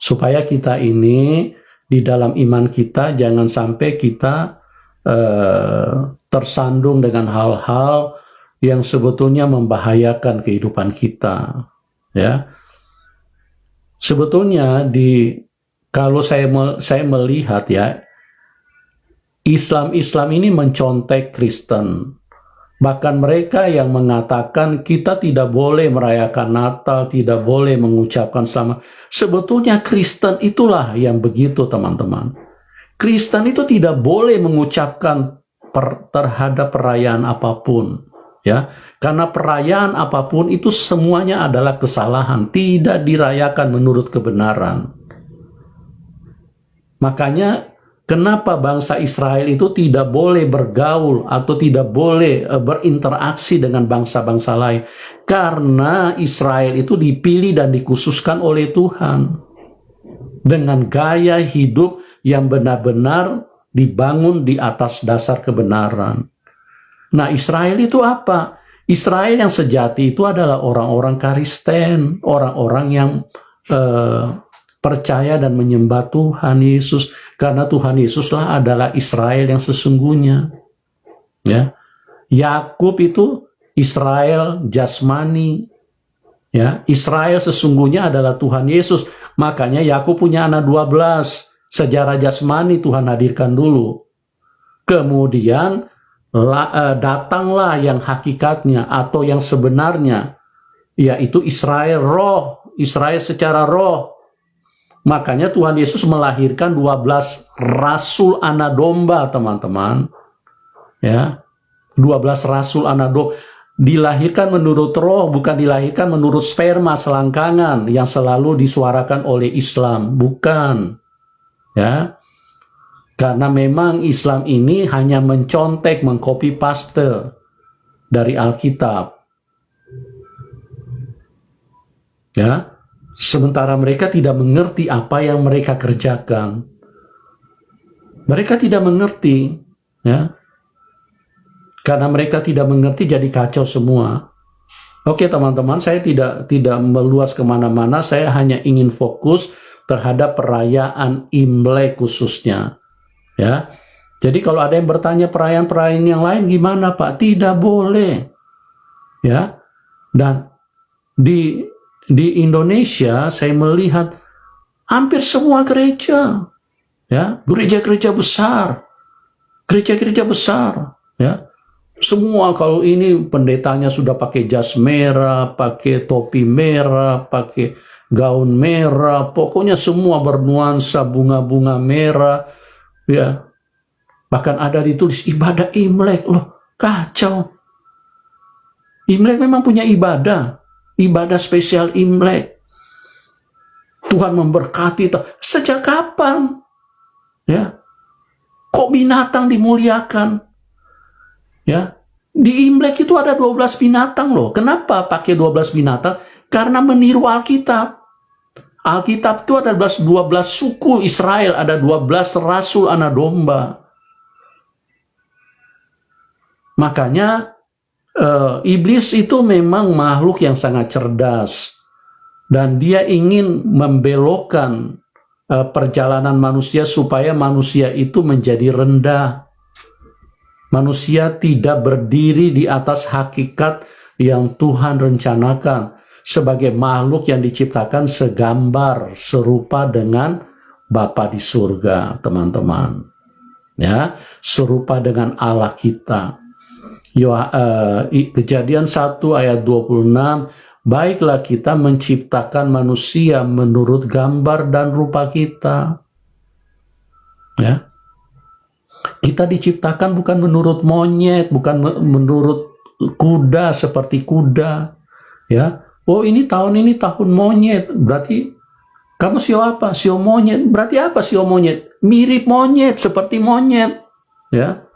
supaya kita ini di dalam iman kita jangan sampai kita tersandung dengan hal-hal yang sebetulnya membahayakan kehidupan kita, ya. Sebetulnya kalau saya melihat, ya, Islam ini mencontek Kristen. Bahkan mereka yang mengatakan kita tidak boleh merayakan Natal, tidak boleh mengucapkan selamat. Sebetulnya Kristen itulah yang begitu, teman-teman. Kristen itu tidak boleh mengucapkan terhadap perayaan apapun, ya. Karena perayaan apapun itu semuanya adalah kesalahan, tidak dirayakan menurut kebenaran. Makanya kenapa bangsa Israel itu tidak boleh bergaul atau tidak boleh berinteraksi dengan bangsa-bangsa lain? Karena Israel itu dipilih dan dikhususkan oleh Tuhan dengan gaya hidup yang benar-benar dibangun di atas dasar kebenaran. Nah, Israel itu apa? Israel yang sejati itu adalah orang-orang Kristen, orang-orang yang percaya dan menyembah Tuhan Yesus, karena Tuhan Yesuslah adalah Israel yang sesungguhnya, ya. Yakub itu Israel jasmani, ya. Israel sesungguhnya adalah Tuhan Yesus. Makanya Yakub punya anak 12. Sejarah jasmani Tuhan hadirkan dulu. Kemudian datanglah yang hakikatnya atau yang sebenarnya, yaitu Israel roh, Israel secara roh. Makanya Tuhan Yesus melahirkan 12 rasul anak domba, teman-teman. Ya. 12 rasul anak domba dilahirkan menurut roh, bukan dilahirkan menurut sperma selangkangan yang selalu disuarakan oleh Islam, bukan. Ya. Karena memang Islam ini hanya mencontek, mengcopy paste dari Alkitab. Ya. Sementara mereka tidak mengerti apa yang mereka kerjakan. Mereka tidak mengerti, ya. Karena mereka tidak mengerti, jadi kacau semua. Oke, teman-teman, saya tidak meluas kemana-mana. Saya hanya ingin fokus terhadap perayaan Imlek khususnya, ya. Jadi kalau ada yang bertanya perayaan-perayaan yang lain gimana, Pak? Tidak boleh, ya. Dan di Indonesia saya melihat hampir semua gereja, ya, gereja-gereja besar, ya, semua kalau ini pendetanya sudah pakai jas merah, pakai topi merah, pakai gaun merah, pokoknya semua bernuansa bunga-bunga merah, ya. Bahkan ada ditulis ibadah Imlek, loh, kacau. Imlek memang punya ibadah spesial Imlek. Tuhan memberkati. Sejak kapan? Ya. Kok binatang dimuliakan? Ya. Di Imlek itu ada 12 binatang loh. Kenapa pakai 12 binatang? Karena meniru Alkitab. Alkitab itu ada 12 suku Israel, ada 12 rasul anak domba. Makanya iblis itu memang makhluk yang sangat cerdas dan dia ingin membelokkan perjalanan manusia supaya manusia itu menjadi rendah. Manusia tidak berdiri di atas hakikat yang Tuhan rencanakan sebagai makhluk yang diciptakan segambar serupa dengan Bapa di surga, teman-teman. Ya, serupa dengan Allah kita. Kejadian 1 ayat 26, baiklah kita menciptakan manusia menurut gambar dan rupa kita. Ya. Kita diciptakan bukan menurut monyet, bukan menurut kuda seperti kuda. Ya. Oh, ini tahun monyet, berarti kamu sio apa? Sio monyet. Berarti apa sio monyet? Mirip monyet, seperti monyet. Ya.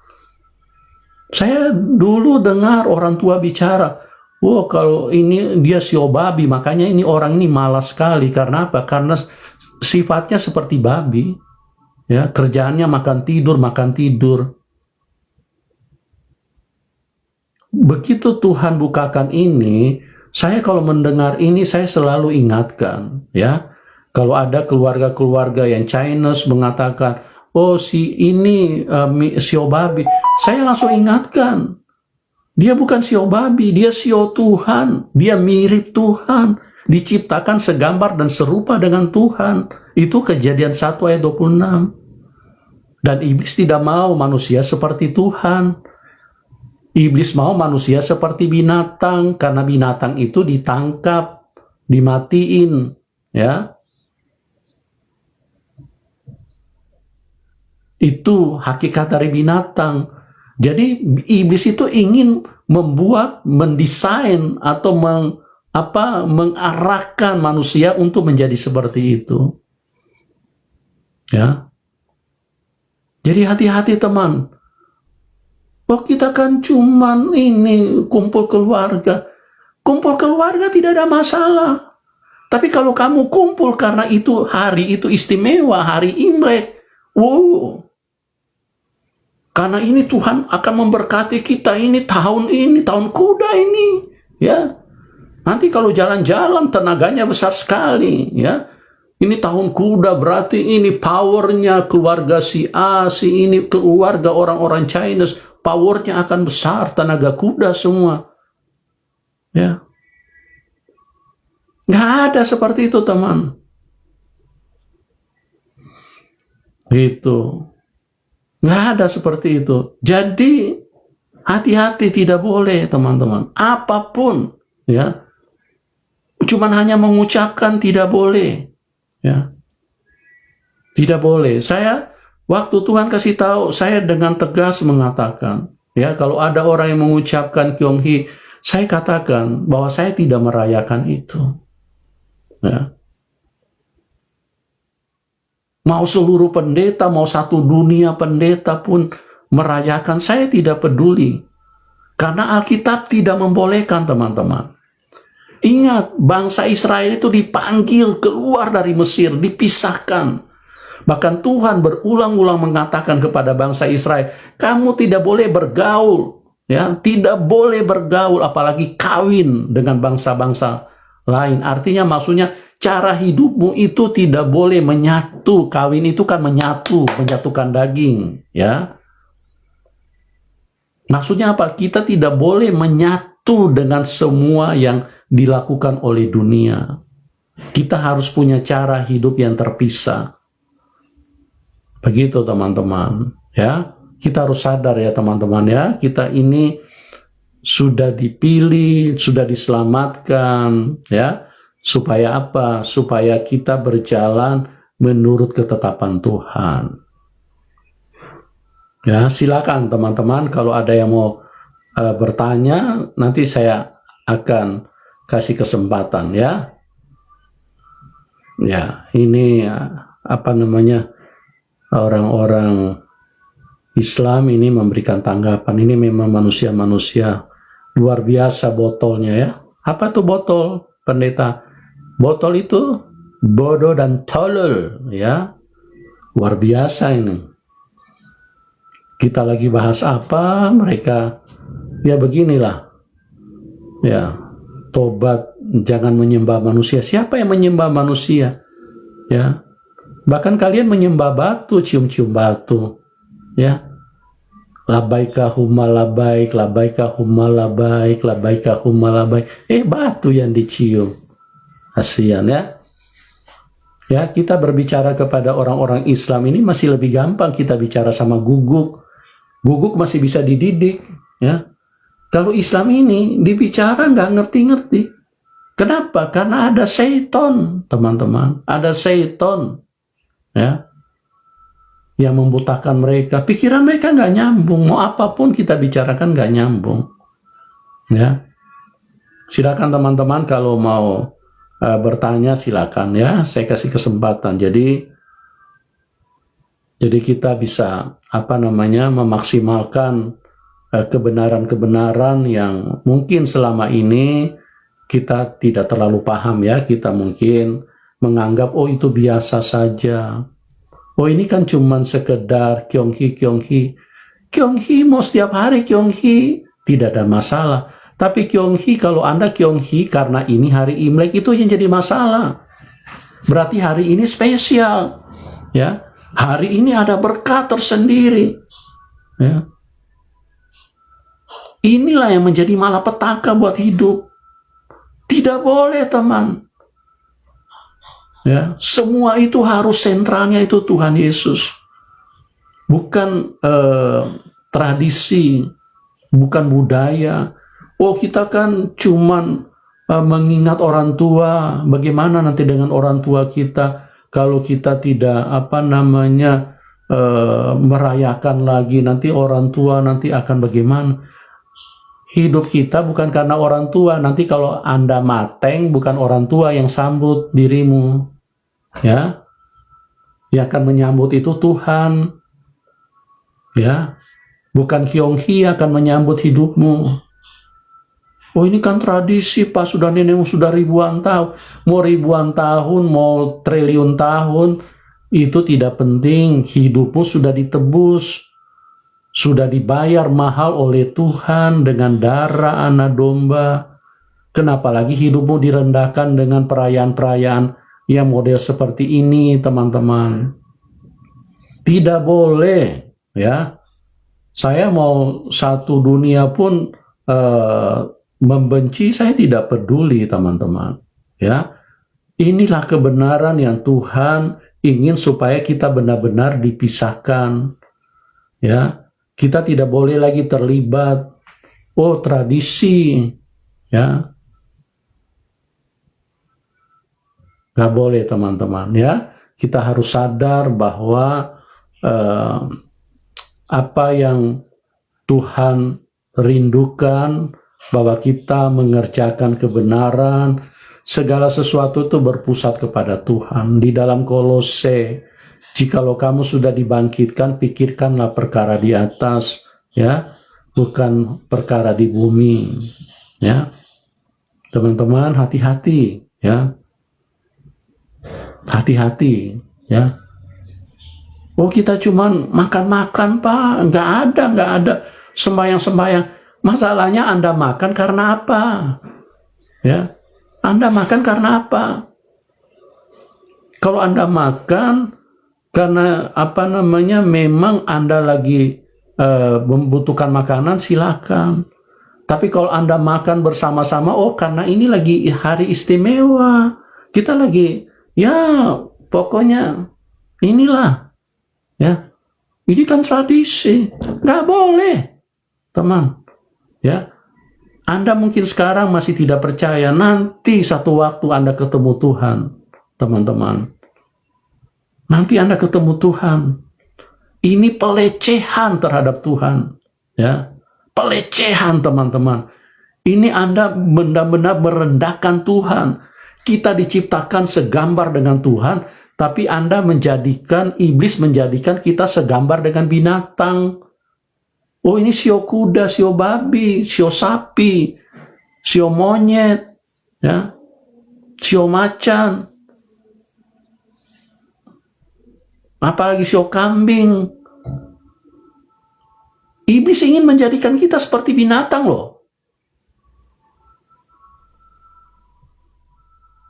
Saya dulu dengar orang tua bicara, wah, kalau ini dia sio babi, makanya ini orang ini malas sekali. Karena apa? Karena sifatnya seperti babi. Ya, kerjaannya makan tidur. Begitu Tuhan bukakan ini, saya kalau mendengar ini saya selalu ingatkan, ya, Kalau ada keluarga-keluarga yang Chinese mengatakan, oh si ini sio babi, saya langsung ingatkan, dia bukan sio babi, dia sio Tuhan, dia mirip Tuhan, diciptakan segambar dan serupa dengan Tuhan. Itu Kejadian 1 ayat 26. Dan iblis tidak mau manusia seperti Tuhan. Iblis mau manusia seperti binatang, karena binatang itu ditangkap, dimatiin, ya. Itu hakikat dari binatang. Jadi iblis itu ingin membuat, mendesain atau mengarahkan manusia untuk menjadi seperti itu. Ya. Jadi hati-hati teman. Oh kita kan cuman ini kumpul keluarga. Kumpul keluarga tidak ada masalah. Tapi kalau kamu kumpul karena itu hari itu istimewa, hari Imlek. Wow. Karena ini Tuhan akan memberkati kita ini tahun kuda ini, ya. Nanti kalau jalan-jalan tenaganya besar sekali, ya. Ini tahun kuda berarti ini powernya keluarga si A, si ini keluarga orang-orang Chinese, powernya akan besar, tenaga kuda semua, ya. Nggak ada seperti itu teman. Gitu. Nggak ada seperti itu. Jadi hati-hati, tidak boleh teman-teman. Apapun, ya, cuman hanya mengucapkan tidak boleh, ya, tidak boleh. Saya waktu Tuhan kasih tahu, saya dengan tegas mengatakan, ya, kalau ada orang yang mengucapkan Kyung-hee, saya katakan bahwa saya tidak merayakan itu, ya. Mau seluruh pendeta, mau satu dunia pendeta pun merayakan, saya tidak peduli. Karena Alkitab tidak membolehkan teman-teman. Ingat, bangsa Israel itu dipanggil keluar dari Mesir, dipisahkan. Bahkan Tuhan berulang-ulang mengatakan kepada bangsa Israel, kamu tidak boleh bergaul, ya, tidak boleh bergaul, apalagi kawin dengan bangsa-bangsa lain. Artinya maksudnya cara hidupmu itu tidak boleh menyatu. Kawin itu kan menyatukan daging, ya. Maksudnya apa? Kita tidak boleh menyatu dengan semua yang dilakukan oleh dunia. Kita harus punya cara hidup yang terpisah. Begitu teman-teman, ya. Kita harus sadar ya teman-teman, ya. Kita ini sudah dipilih, sudah diselamatkan, ya. Supaya apa? Supaya kita berjalan menurut ketetapan Tuhan. Ya, silakan teman-teman kalau ada yang mau bertanya, nanti saya akan kasih kesempatan, ya. Ya, ini apa namanya? Orang-orang Islam ini memberikan tanggapan. Ini memang manusia-manusia luar biasa botolnya, ya. Apa tuh botol, pendeta? Botol itu bodoh dan tolol, ya. Luar biasa ini. Kita lagi bahas apa, mereka ya beginilah. Ya, tobat, jangan menyembah manusia. Siapa yang menyembah manusia? Ya. Bahkan kalian menyembah batu, cium-cium batu. Ya. Labaika humma labaik, labaika humma labaik, labaika humma labaik. Batu yang dicium. Kasihan, ya. Ya, kita berbicara kepada orang-orang Islam ini masih lebih gampang kita bicara sama guguk. Guguk masih bisa dididik, ya. Kalau Islam ini dibicara nggak ngerti-ngerti. Kenapa? Karena ada seton, teman-teman. Ada seton, ya, yang membutakan mereka. Pikiran mereka nggak nyambung. Mau apapun kita bicarakan nggak nyambung, ya. Silakan teman-teman kalau mau bertanya, silakan, ya. Saya kasih kesempatan. Jadi kita bisa apa namanya memaksimalkan kebenaran-kebenaran yang mungkin selama ini kita tidak terlalu paham, ya. Kita mungkin menganggap oh itu biasa saja. Oh ini kan cuman sekedar Kyung-hee. Kyung-hee mau setiap hari Kyung-hee, tidak ada masalah. Tapi Kyung-hee, kalau Anda Kyung-hee karena ini hari Imlek, itu yang jadi masalah. Berarti hari ini spesial, ya. Hari ini ada berkat tersendiri, ya. Inilah yang menjadi malapetaka buat hidup. Tidak boleh, teman. Ya, semua itu harus sentralnya itu Tuhan Yesus. Bukan tradisi, bukan budaya. Oh, kita kan cuman mengingat orang tua. Bagaimana nanti dengan orang tua kita kalau kita tidak merayakan lagi, nanti orang tua nanti akan bagaimana? Hidup kita bukan karena orang tua. Nanti kalau Anda mateng, bukan orang tua yang sambut dirimu, ya. Yang akan menyambut itu Tuhan, ya. Bukan Kyonghi akan menyambut hidupmu. Oh, ini kan tradisi, Pak, sudah nenekmu sudah ribuan tahun. Mau ribuan tahun, mau triliun tahun, itu tidak penting. Hidupmu sudah ditebus, sudah dibayar mahal oleh Tuhan dengan darah anak domba. Kenapa lagi hidupmu direndahkan dengan perayaan-perayaan yang model seperti ini, teman-teman? Tidak boleh, ya. Saya mau satu dunia pun membenci, saya tidak peduli, teman-teman. Ya, inilah kebenaran yang Tuhan ingin supaya kita benar-benar dipisahkan. Ya, kita tidak boleh lagi terlibat, oh tradisi, ya, nggak boleh, teman-teman, ya. Kita harus sadar bahwa apa yang Tuhan rindukan, bahwa kita mengerjakan kebenaran, segala sesuatu itu berpusat kepada Tuhan. Di dalam Kolose, jikalau kamu sudah dibangkitkan, pikirkanlah perkara di atas, ya, bukan perkara di bumi, ya. Teman-teman, hati-hati, ya. Hati-hati, ya. Oh, kita cuman makan-makan, Pak. Nggak ada sembahyang-sembahyang. Masalahnya Anda makan karena apa? Ya, Anda makan karena apa? Kalau Anda makan karena memang Anda lagi membutuhkan makanan, silakan. Tapi kalau Anda makan bersama-sama, oh karena ini lagi hari istimewa, kita lagi, ya pokoknya inilah, ya, ini kan tradisi, nggak boleh, teman, ya. Anda mungkin sekarang masih tidak percaya, nanti satu waktu Anda ketemu Tuhan, teman-teman. Nanti Anda ketemu Tuhan. Ini pelecehan terhadap Tuhan, ya. Pelecehan, teman-teman. Ini Anda benar-benar merendahkan Tuhan. Kita diciptakan segambar dengan Tuhan, tapi Anda iblis menjadikan kita segambar dengan binatang. Oh, ini sio kuda, sio babi, sio sapi, sio monyet, ya, sio macan, apalagi sio kambing. Iblis ingin menjadikan kita seperti binatang, loh.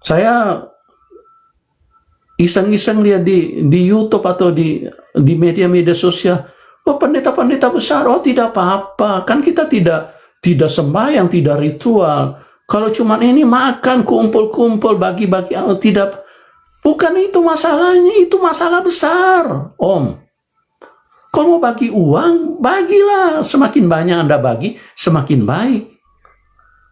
Saya iseng-iseng lihat di YouTube atau di media-media sosial. Oh, pendeta-pendeta besar, oh tidak apa-apa. Kan kita tidak sembahyang, tidak ritual. Kalau cuman ini makan, kumpul-kumpul, bagi-bagi, oh, tidak. Bukan itu masalahnya, itu masalah besar, Om. Kalau mau bagi uang, bagilah. Semakin banyak Anda bagi, semakin baik.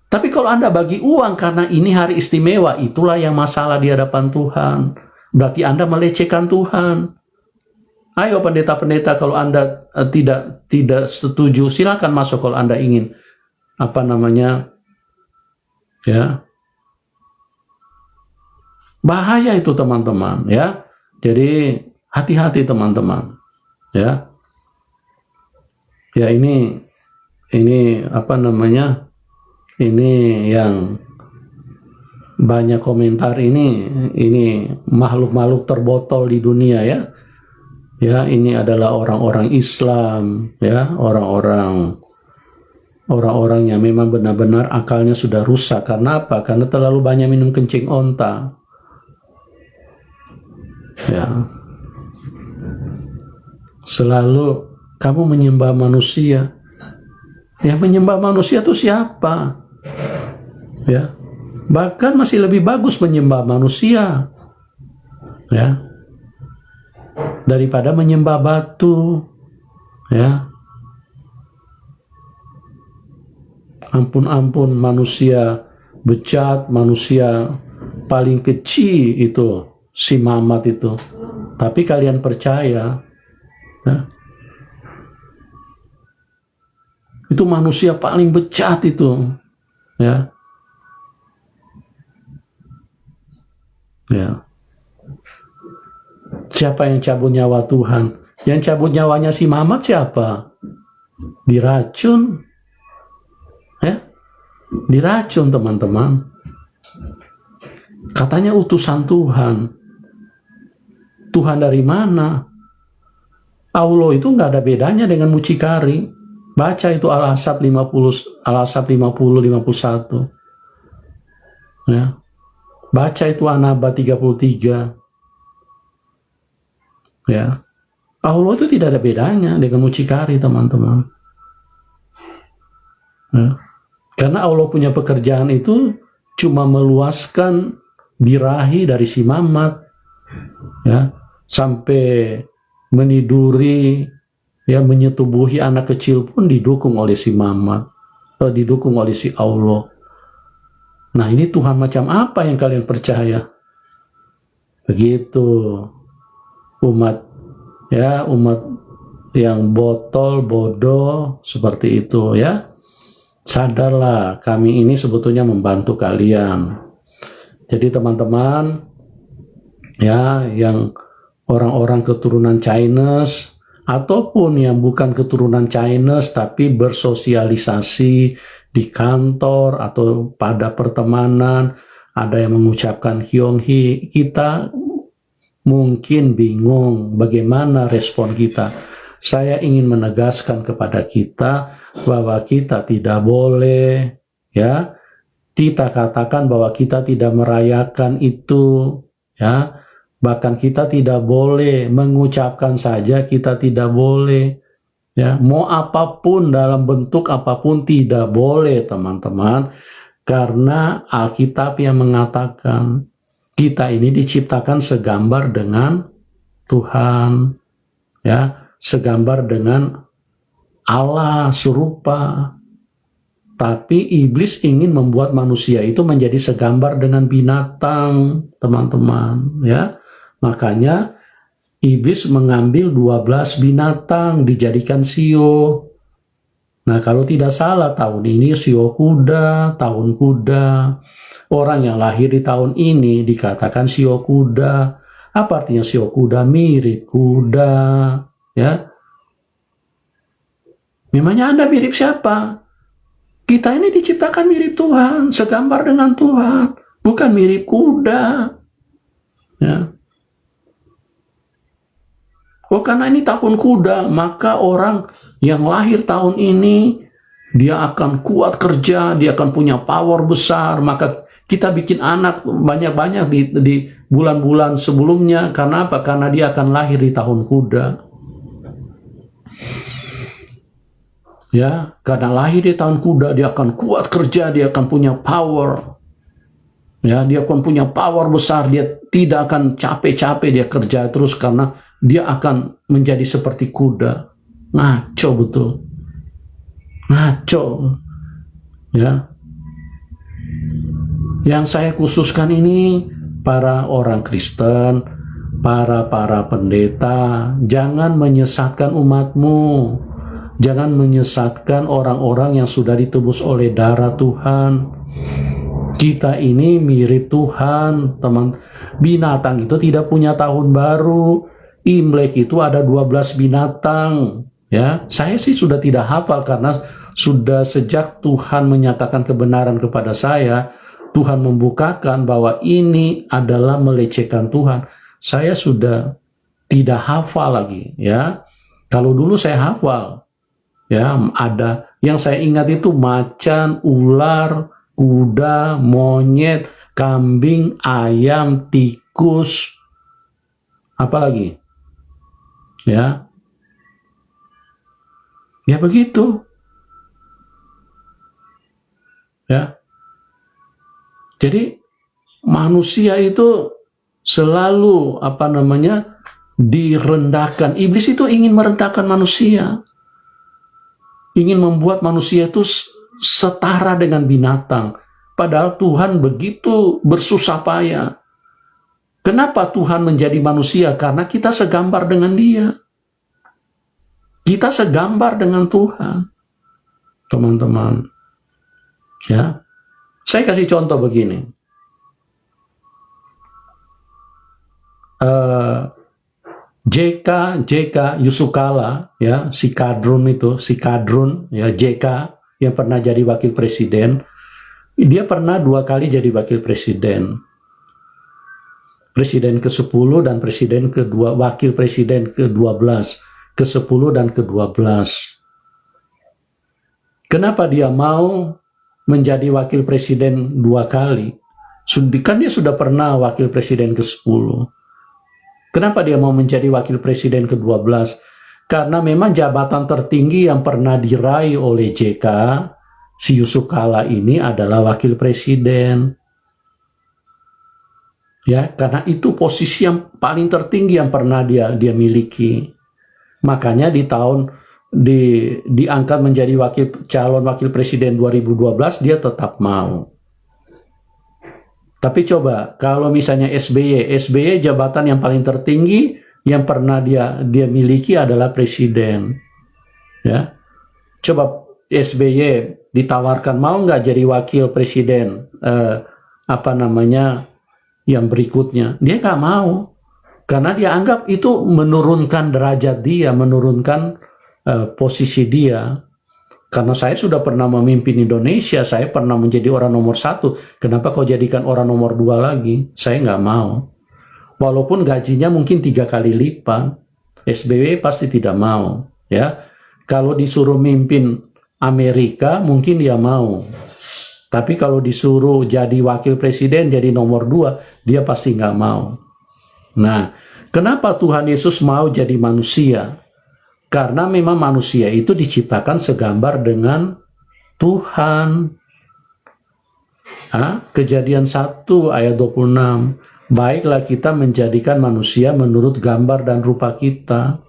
Tapi kalau Anda bagi uang karena ini hari istimewa, itulah yang masalah di hadapan Tuhan. Berarti Anda melecehkan Tuhan. Ayo pendeta-pendeta, kalau Anda tidak setuju, silakan masuk kalau Anda ingin. Ya. Bahaya itu, teman-teman, ya. Jadi hati-hati, teman-teman. Ya. Ya, ini ini yang banyak komentar, ini makhluk-makhluk terbotol di dunia, ya. Ya, ini adalah orang-orang Islam, ya, orang-orang yang memang benar-benar akalnya sudah rusak. Karena apa? Karena terlalu banyak minum kencing onta. Ya, selalu kamu menyembah manusia. Ya, menyembah manusia itu siapa? Ya, bahkan masih lebih bagus menyembah manusia, ya, daripada menyembah batu. Ya, ampun-ampun, manusia bejat, manusia paling kecil itu si Mamat itu. Tapi kalian percaya, ya, itu manusia paling bejat itu, ya, ya. Siapa yang cabut nyawa Tuhan? Yang cabut nyawanya si Mamat siapa? Diracun, ya, diracun teman-teman. Katanya utusan Tuhan. Tuhan dari mana? Allah itu nggak ada bedanya dengan mucikari. Baca itu Al-Ahzab 50, Al-Ahzab 50, 51. Ya. Baca itu An-Naba 33. Ya. Allah itu tidak ada bedanya dengan mucikari, teman-teman. Ya. Karena Allah punya pekerjaan itu cuma meluaskan birahi dari si Mamat, ya, sampai meniduri, ya, menyetubuhi anak kecil pun didukung oleh si Mamat, atau didukung oleh si Allah. Nah, ini Tuhan macam apa yang kalian percaya? Begitu umat, ya, umat yang botol, bodoh seperti itu, ya. Sadarlah, kami ini sebetulnya membantu kalian. Jadi teman-teman, ya, yang orang-orang keturunan Chinese ataupun yang bukan keturunan Chinese tapi bersosialisasi di kantor atau pada pertemanan, ada yang mengucapkan Kyonghi, kita mungkin bingung bagaimana respon kita. Saya ingin menegaskan kepada kita bahwa kita tidak boleh, ya, kita katakan bahwa kita tidak merayakan itu, ya, bahkan kita tidak boleh mengucapkan saja, kita tidak boleh, ya, mau apapun dalam bentuk apapun tidak boleh, teman-teman, karena Alkitab yang mengatakan kita ini diciptakan segambar dengan Tuhan, ya, segambar dengan Allah, serupa. Tapi iblis ingin membuat manusia itu menjadi segambar dengan binatang, teman-teman, ya. Makanya iblis mengambil 12 binatang dijadikan sio. Nah, kalau tidak salah tahun ini sio kuda, tahun kuda. Orang yang lahir di tahun ini dikatakan sio kuda. Apa artinya sio kuda? Mirip kuda, ya. Memangnya Anda mirip siapa? Kita ini diciptakan mirip Tuhan, segambar dengan Tuhan, bukan mirip kuda. Ya. Oh, karena ini tahun kuda, maka orang yang lahir tahun ini, dia akan kuat kerja, dia akan punya power besar, maka kita bikin anak banyak-banyak di bulan-bulan sebelumnya. Karena apa? Karena dia akan lahir di tahun kuda. Ya, karena lahir di tahun kuda, dia akan kuat kerja, dia akan punya power. Ya, dia akan punya power besar, dia tidak akan capek-capek dia kerja terus karena dia akan menjadi seperti kuda. Ngaco betul. Ngaco. Ya. Yang saya khususkan ini para orang Kristen, para pendeta, jangan menyesatkan umatmu. Jangan menyesatkan orang-orang yang sudah ditebus oleh darah Tuhan. Kita ini mirip Tuhan, teman. Binatang itu tidak punya tahun baru. Imlek itu ada 12 binatang. Ya, saya sih sudah tidak hafal karena sudah sejak Tuhan menyatakan kebenaran kepada saya, Tuhan membukakan bahwa ini adalah melecehkan Tuhan. Saya sudah tidak hafal lagi, ya. Kalau dulu saya hafal. Ya, ada yang saya ingat itu macan, ular, kuda, monyet, kambing, ayam, tikus, Apalagi? Ya. Ya begitu. Ya. Jadi manusia itu selalu direndahkan. Iblis itu ingin merendahkan manusia. Ingin membuat manusia itu setara dengan binatang. Padahal Tuhan begitu bersusah payah. Kenapa Tuhan menjadi manusia? Karena kita segambar dengan Dia. Kita segambar dengan Tuhan. Teman-teman. Ya. Saya kasih contoh begini. JK Yusuf Kala, ya, si Kadrun, ya, JK yang pernah jadi wakil presiden, dia pernah 2 kali jadi wakil presiden. Presiden ke-10 dan presiden ke-2, wakil presiden ke-12, ke-10 dan ke-12. Kenapa dia mau menjadi wakil presiden 2 kali? Kan dia sudah pernah wakil presiden ke-10. Kenapa dia mau menjadi wakil presiden ke-12? Karena memang jabatan tertinggi yang pernah diraih oleh JK, si Yusuf Kala ini adalah wakil presiden. Ya, karena itu posisi yang paling tertinggi yang pernah dia miliki. Makanya diangkat menjadi calon wakil presiden 2012, dia tetap mau. Tapi coba, kalau misalnya SBY jabatan yang paling tertinggi yang pernah dia miliki adalah presiden. Ya, coba SBY ditawarkan mau nggak jadi wakil presiden yang berikutnya, dia nggak mau, karena dia anggap itu menurunkan derajat dia, menurunkan posisi dia. Karena saya sudah pernah memimpin Indonesia, saya pernah menjadi orang nomor 1. Kenapa kau jadikan orang nomor 2 lagi? Saya nggak mau. Walaupun gajinya mungkin 3 kali lipat, SBY pasti tidak mau. Ya, kalau disuruh mimpin Amerika, mungkin dia mau. Tapi kalau disuruh jadi wakil presiden, jadi nomor 2, dia pasti nggak mau. Nah, kenapa Tuhan Yesus mau jadi manusia? Karena memang manusia itu diciptakan segambar dengan Tuhan. Kejadian 1 ayat 26. Baiklah kita menjadikan manusia menurut gambar dan rupa kita.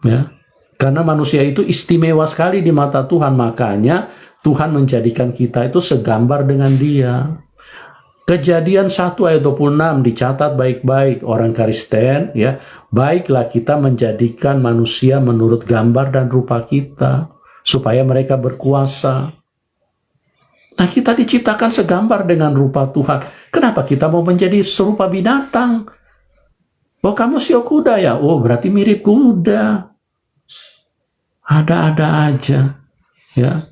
Ya. Karena manusia itu istimewa sekali di mata Tuhan. Makanya Tuhan menjadikan kita itu segambar dengan Dia. Kejadian 1 ayat 26 dicatat baik-baik orang Kristen, ya. Baiklah kita menjadikan manusia menurut gambar dan rupa kita supaya mereka berkuasa. Nah, kita diciptakan segambar dengan rupa Tuhan. Kenapa kita mau menjadi serupa binatang? Oh, kamu sio kuda ya? Oh, berarti mirip kuda. Ada-ada aja, ya.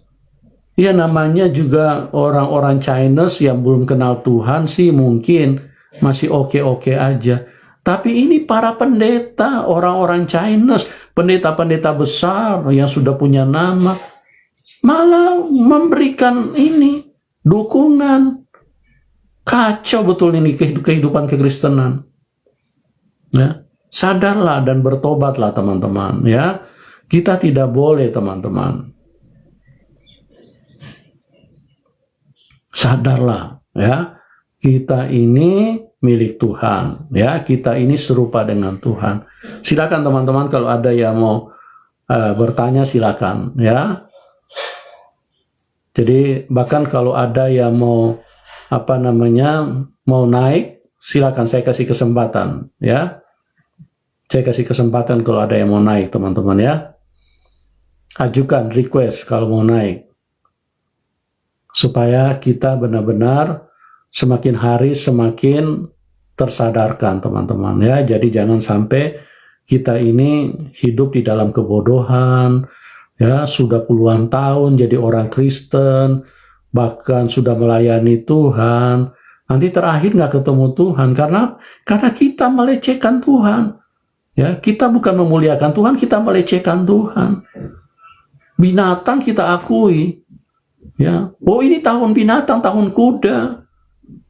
Ya, namanya juga orang-orang Chinese yang belum kenal Tuhan sih mungkin masih oke-oke aja. Tapi ini para pendeta, orang-orang Chinese, pendeta-pendeta besar yang sudah punya nama, malah memberikan ini dukungan. Kacau betul ini kehidupan kekristenan. Ya, sadarlah dan bertobatlah teman-teman, ya. Kita tidak boleh, teman-teman. Sadarlah, ya. Kita ini milik Tuhan, ya. Kita ini serupa dengan Tuhan. Silakan teman-teman kalau ada yang mau bertanya, silakan, ya. Jadi bahkan kalau ada yang mau mau naik, silakan, saya kasih kesempatan, ya. Saya kasih kesempatan kalau ada yang mau naik, teman-teman, ya. Ajukan request kalau mau naik. Supaya kita benar-benar semakin hari semakin tersadarkan, teman-teman, ya. Jadi jangan sampai kita ini hidup di dalam kebodohan, ya, sudah puluhan tahun jadi orang Kristen, bahkan sudah melayani Tuhan, nanti terakhir nggak ketemu Tuhan karena kita melecehkan Tuhan, ya. Kita bukan memuliakan Tuhan, kita melecehkan Tuhan. Binatang kita akui, ya. Oh, ini tahun binatang, tahun kuda.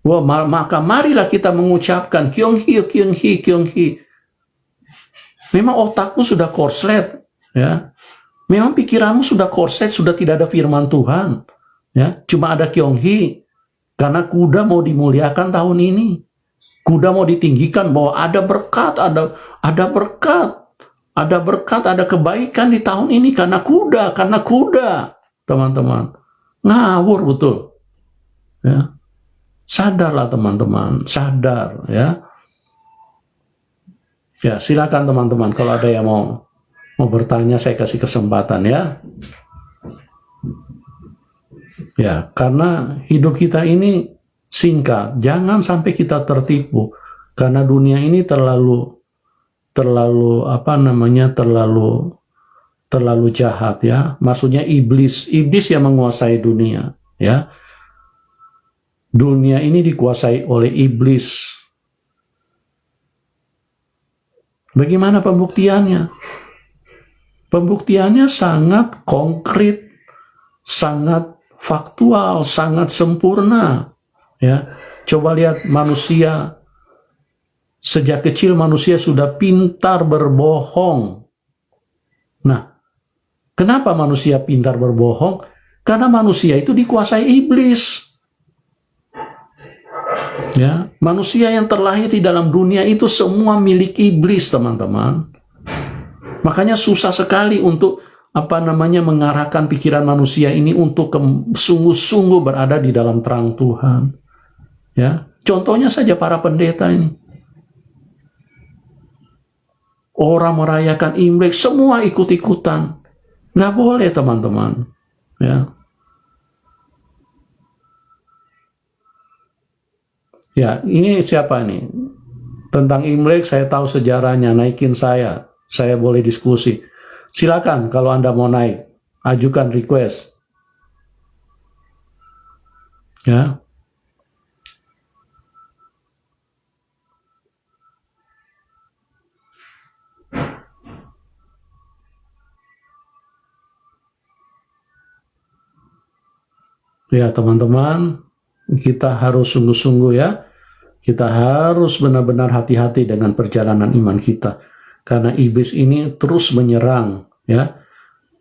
Wah, maka marilah kita mengucapkan Kyung-hee, Kyung-hee, Kyung-hee. Memang otakmu sudah korslet, ya. Memang pikiranmu sudah korslet, sudah tidak ada firman Tuhan, ya. Cuma ada Kyung-hee. Karena kuda mau dimuliakan tahun ini. Kuda mau ditinggikan bahwa ada berkat, ada berkat, ada berkat, ada kebaikan di tahun ini karena kuda, teman-teman. Ngawur betul. Ya. Sadarlah teman-teman, sadar ya. Ya, silakan teman-teman kalau ada yang mau bertanya, saya kasih kesempatan ya. Ya, karena hidup kita ini singkat, jangan sampai kita tertipu karena dunia ini terlalu jahat ya. Maksudnya iblis yang menguasai dunia ya. Dunia ini dikuasai oleh iblis. Bagaimana pembuktiannya? Pembuktiannya sangat konkret, sangat faktual, sangat sempurna. Ya, coba lihat manusia. Sejak kecil manusia sudah pintar berbohong. Nah, kenapa manusia pintar berbohong? Karena manusia itu dikuasai iblis. Ya, manusia yang terlahir di dalam dunia itu semua milik iblis, teman-teman. Makanya susah sekali untuk mengarahkan pikiran manusia ini untuk sungguh-sungguh berada di dalam terang Tuhan. Ya, contohnya saja para pendeta ini. Orang merayakan Imlek semua ikut-ikutan. Nggak boleh, teman-teman. Ya. Ya, ini siapa nih? Tentang Imlek saya tahu sejarahnya, naikin saya boleh diskusi. Silakan kalau Anda mau naik, ajukan request. Ya. Ya, teman-teman, kita harus sungguh-sungguh ya. Kita harus benar-benar hati-hati dengan perjalanan iman kita. Karena iblis ini terus menyerang ya.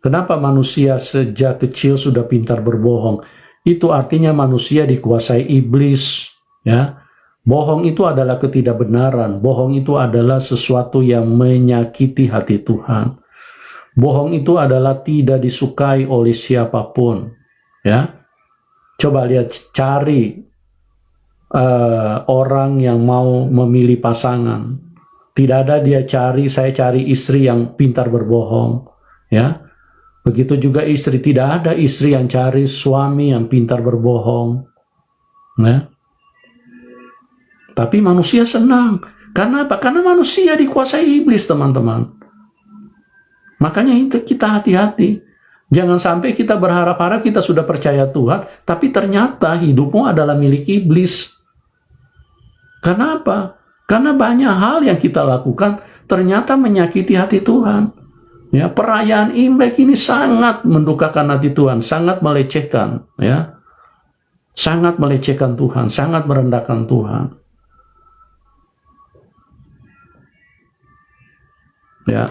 Kenapa manusia sejak kecil sudah pintar berbohong? Itu artinya manusia dikuasai iblis ya. Bohong itu adalah ketidakbenaran. Bohong itu adalah sesuatu yang menyakiti hati Tuhan. Bohong itu adalah tidak disukai oleh siapapun ya. Coba lihat, cari orang yang mau memilih pasangan. Tidak ada dia saya cari istri yang pintar berbohong. Ya, begitu juga istri, tidak ada istri yang cari suami yang pintar berbohong. Ya. Tapi manusia senang. Karena apa? Karena manusia dikuasai iblis, teman-teman. Makanya itu kita hati-hati. Jangan sampai kita berharap-harap kita sudah percaya Tuhan, tapi ternyata hidupmu adalah milik iblis. Karena apa? Karena banyak hal yang kita lakukan ternyata menyakiti hati Tuhan. Ya, perayaan Imlek ini sangat mendukakan hati Tuhan, sangat melecehkan, ya. Sangat melecehkan Tuhan, sangat merendahkan Tuhan. Ya.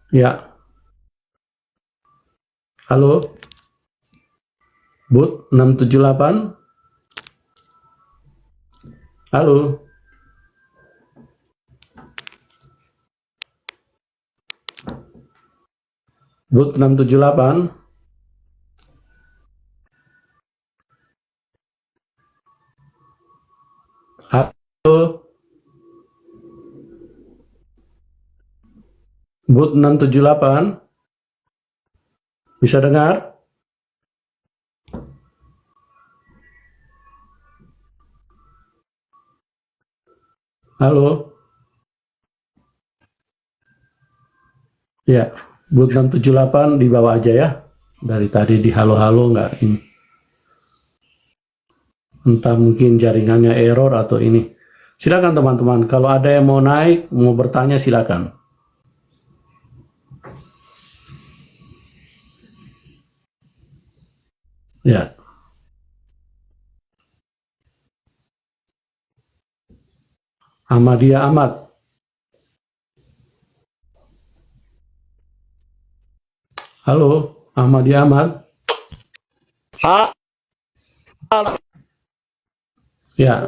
Ya. Halo. Booth 678. Halo. Booth 678. Halo. Booth 678. Bisa dengar? Halo. Ya, booth 678 di bawah aja ya. Dari tadi di halo-halo nggak ini. Entah mungkin jaringannya error atau ini. Silakan teman-teman, kalau ada yang mau naik, mau bertanya silakan. Ya. Ahmadiyah Ahmad. Halo, Ahmadiyah Ahmad. Halo. Ya.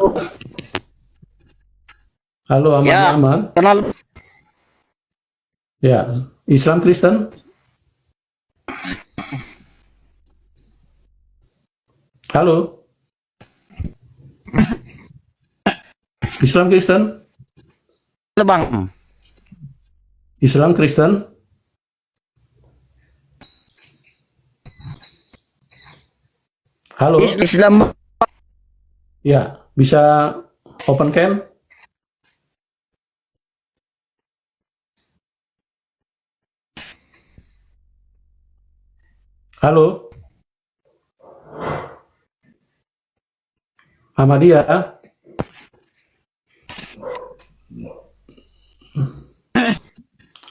Halo, Ahmadiyah Ya, Ahmad. kenal. Ya, Islam Kristen. Halo, Islam Kristen. Halo, Bang. Islam Kristen. Halo. Islam. Ya, bisa open cam? Halo, Ahmadiyah.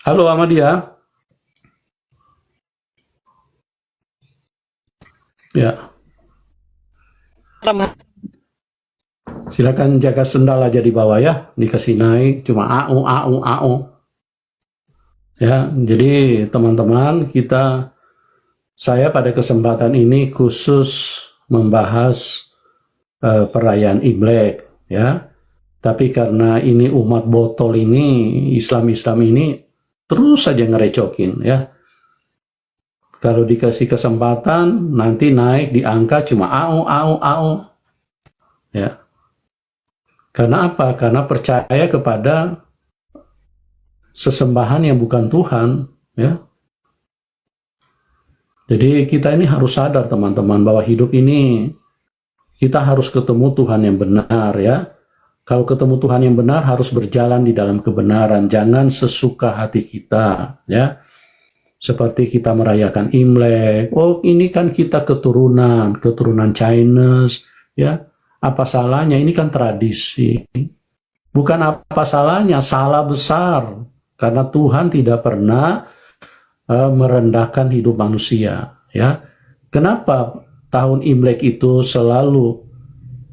Halo, Ahmadiyah. Ya, silakan jaga sendal aja di bawah ya, dikasih naik, cuma au au au. Ya, jadi teman-teman saya pada kesempatan ini khusus membahas perayaan Imlek, ya. Tapi karena ini umat botol ini, Islam-Islam ini terus saja ngerecokin, ya. Kalau dikasih kesempatan, nanti naik di angka cuma au au au, ya. Karena apa? Karena percaya kepada sesembahan yang bukan Tuhan, ya. Jadi kita ini harus sadar teman-teman bahwa hidup ini kita harus ketemu Tuhan yang benar, ya. Kalau ketemu Tuhan yang benar harus berjalan di dalam kebenaran, jangan sesuka hati kita, ya. Seperti kita merayakan Imlek, oh ini kan kita keturunan Chinese, ya. Apa salahnya? Ini kan tradisi. Bukan apa salahnya, salah besar. Karena Tuhan tidak pernah merendahkan hidup manusia, ya. Kenapa tahun Imlek itu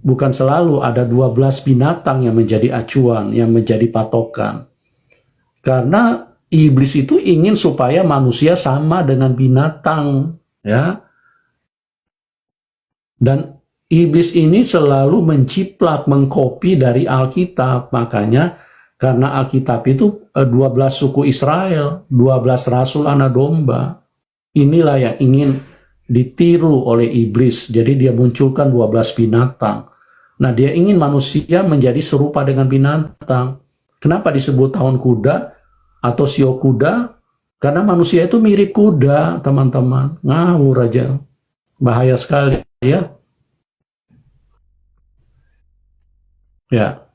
bukan selalu ada 12 binatang yang menjadi acuan, yang menjadi patokan. Karena iblis itu ingin supaya manusia sama dengan binatang, ya. Dan iblis ini selalu menciplak, mengkopi dari Alkitab. Makanya karena Alkitab itu 12 suku Israel, 12 rasul anak domba. Inilah yang ingin ditiru oleh iblis. Jadi dia munculkan 12 binatang. Nah, dia ingin manusia menjadi serupa dengan binatang. Kenapa disebut tahun kuda atau sio kuda? Karena manusia itu mirip kuda, teman-teman. Ngawur aja. Bahaya sekali, ya. Ya.